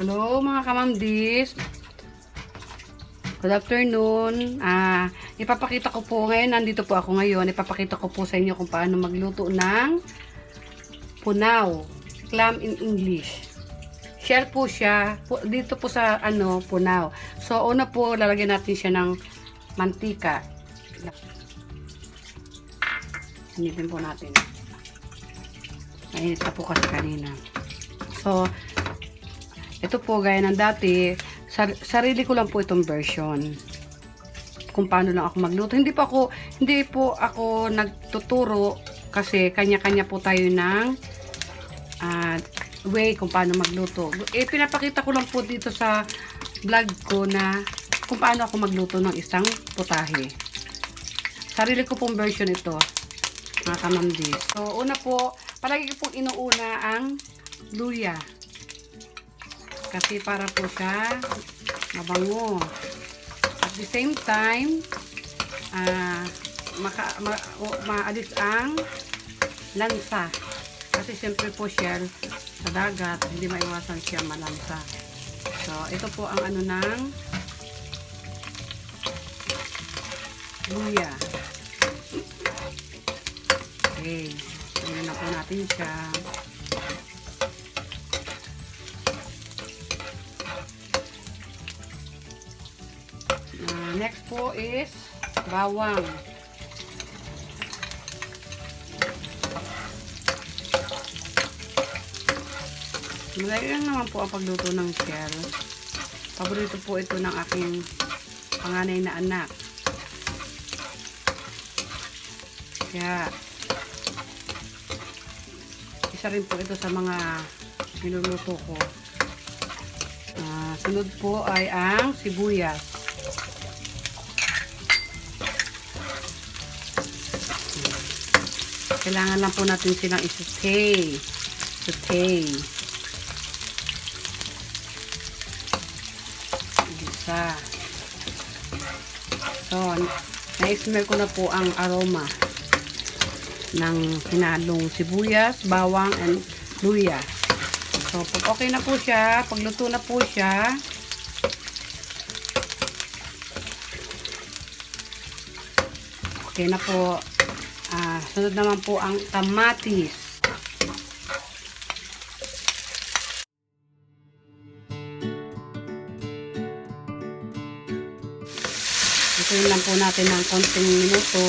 Hello mga ka-MomDy's. Good afternoon. Ipapakita ko po ngayon, nandito po ako ngayon, ipapakita ko po sa inyo kung paano magluto ng punaw, clam in English. Shell po siya, dito po sa punaw. So una po, lalagyan natin siya ng mantika. Initin po natin. Mainit na po kasi kanina. So, ito po gaya ng dati, sarili ko lang po itong version. Kung paano lang ako magluto. Hindi po ako nagtuturo kasi kanya-kanya po tayo ng way kung paano magluto. Pinapakita ko lang po dito sa vlog ko na kung paano ako magluto ng isang putahe. Sarili ko pong version ito, mga ka-MomDy's. So, una po, palagi ko pong inuuna ang luya. Kasi para po siya mabango. At the same time, maalis ang lansa. Kasi siyempre po shell sa dagat, hindi maiwasan siya malansa. So, ito po ang ng luya. Okay. Tingnan na po natin siya. Next po is bawang. Madali lang naman po ang pagluto ng shell. Paborito po ito ng aking panganay na anak. Kaya isa rin po ito sa mga niluluto ko. Sunod po ay ang sibuyas. Kailangan lang po natin silang i-saute. Isa. So, na-smell ko na po ang aroma ng hinalong sibuyas, bawang, and luya. So, pag okay na po siya, pagluto na po siya, okay na po. Sunod naman po ang kamatis. Ituin lang po natin ng konting minuto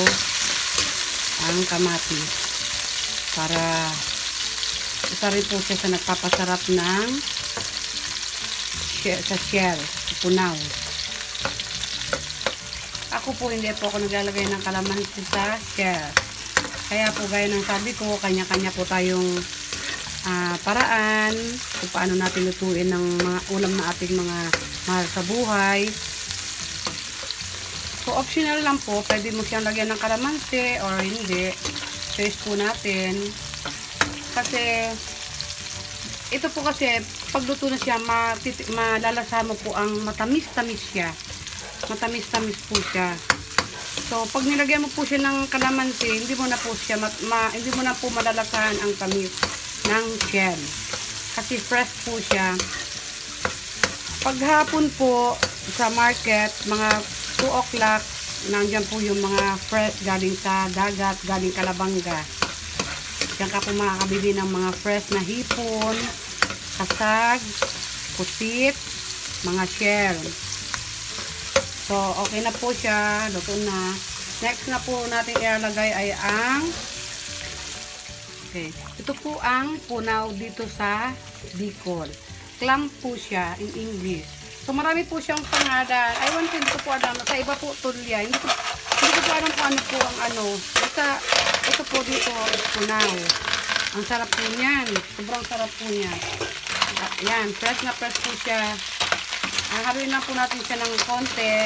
ang kamatis para isa rin po siya sa nagpapasarap ng sa shell, sa punaw. Ako po hindi po ako naglalagay ng kalamansi sa shell. Kaya po gaya ng sabi ko, kanya-kanya po tayong paraan kung paano natin lutuin ng mga ulam na ating mga mahal sa buhay. So optional lang po, pwede mo siyang lagyan ng kalamansi or hindi. Choice po natin. Kasi ito po kasi pagluto na siya, malalasa mo po ang matamis-tamis siya. Matamis-tamis po siya. So, pag nilagyan mo po siya ng kalamansi, hindi mo na po siya hindi mo na po malalasahan ang tamis ng shell. Kasi fresh po siya. Paghapon po sa market, mga 2 o'clock, nandiyan po yung mga fresh galing sa dagat, galing Kalabanga. Diyan ka po makakabili ng mga fresh na hipon, kasag, pusit, mga shell. So, okay na po siya. Luto na. Next na po natin ilalagay ay ang ito po ang punaw dito sa Bicol. Clam po siya in English. So, marami po siyang pangalan. Hindi ko po alam. Sa iba po, tulya. Hindi ko po alam kung ano po ang Basta, ito po dito, punaw. Ang sarap po niyan. Sobrang sarap po niyan. Yan, fresh na fresh po siya. Haluin lang po natin siya ng konti.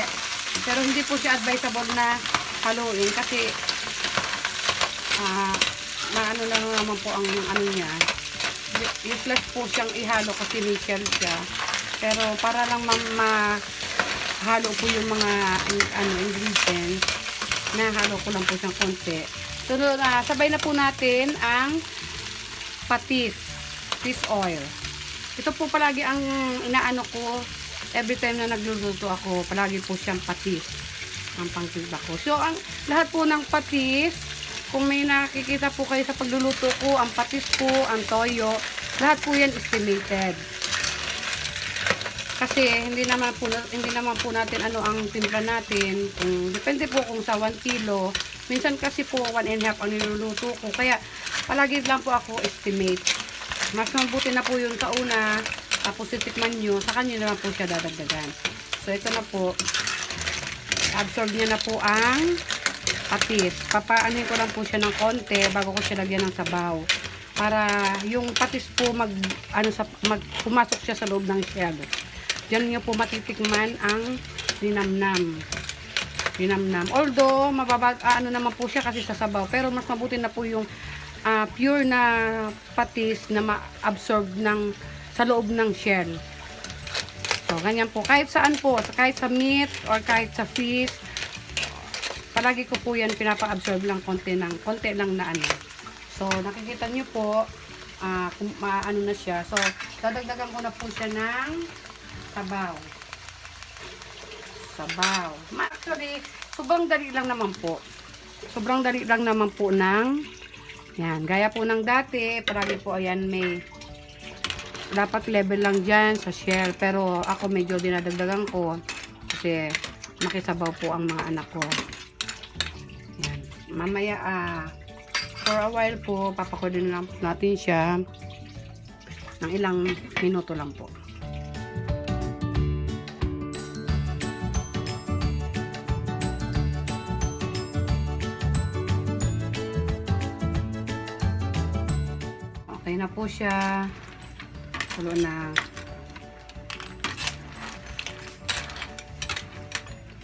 Pero hindi po siya advisable na haluin kasi maano lang naman po ang niya. Useless po siyang ihalo kasi may shell siya. Pero para lang mahalo po yung mga ingredients, nahalo ko lang po siyang konti. So, sabay na po natin ang patis oil. Ito po palagi ang inaano ko every time na nagluluto ako. Palagi po siyang patis ang pangtiba ko. So, ang lahat po ng patis, kung may nakikita po kayo sa pagluluto ko, ang patis po, ang toyo, lahat po yan estimated. Kasi hindi naman po natin ano ang timpla natin. Depende po kung sa 1 kilo. Minsan kasi po 1.5 ang niluluto ko. Kaya palagi lang po ako estimate. Mas mabuti na po yun sa una. Tapos titikman nyo. Sa kanya naman po siya dadagdagan. So ito na po. Absorb niya na po ang patis. Papaanin ko lang po siya ng konti bago ko siya lagyan ng sabaw. Para yung patis po pumasok siya sa loob ng shell. Diyan nyo po matitikman ang linamnam. Although, ano naman po siya kasi sa sabaw. Pero mas mabuti na po yung pure na patis na ma-absorb sa loob ng shell. So, ganyan po. Kahit saan po. Kahit sa meat or kahit sa fish. Palagi ko po yan pinapa-absorb lang konti lang na ano. So, nakikita nyo po kung ano na siya. So, dadagdagan ko na po siya ng sabaw. Actually, sobrang dali lang naman po. Yan. Gaya po ng dati, palagi po, ayan, may dapat level lang dyan sa shell. Pero ako medyo dinadagdagan ko kasi makisabaw po ang mga anak ko. Yan. Mamaya, for a while po, papakulin lang natin siya ng ilang minuto lang po. Okay na po siya. Kulo na.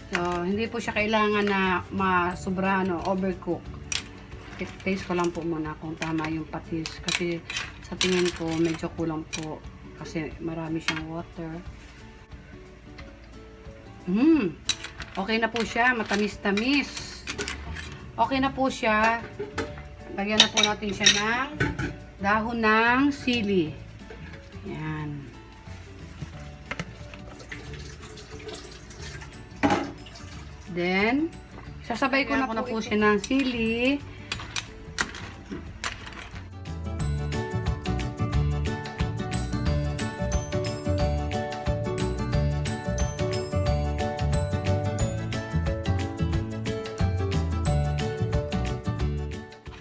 So, hindi po siya kailangan na sobra overcook. Taste ko lang po muna kung tama yung patis. Kasi sa tingin ko medyo kulang po. Kasi marami siyang water. Okay na po siya. Matamis-tamis. Okay na po siya. Lagyan na po natin siya ng dahon ng sili. Yan. Then, sasabay ko na po siya ng sili.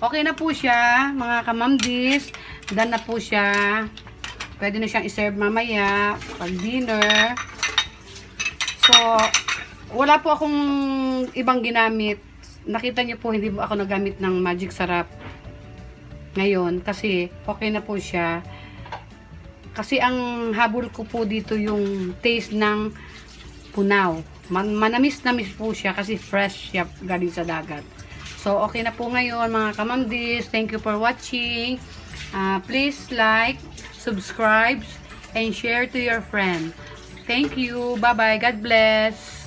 Okay na po siya, mga ka-MomDy's. Done na po siya. Pwede na siyang iserve mamaya, pag dinner. So, wala po akong ibang ginamit. Nakita niyo po, hindi po ako nagamit ng magic sarap ngayon. Kasi, okay na po siya. Kasi ang habol ko po dito yung taste ng punaw. Manamis-namis po siya kasi fresh siya galing sa dagat. So, okay na po ngayon mga ka-MomDy's. Thank you for watching. Please like, subscribe, and share to your friend. Thank you. Bye-bye. God bless.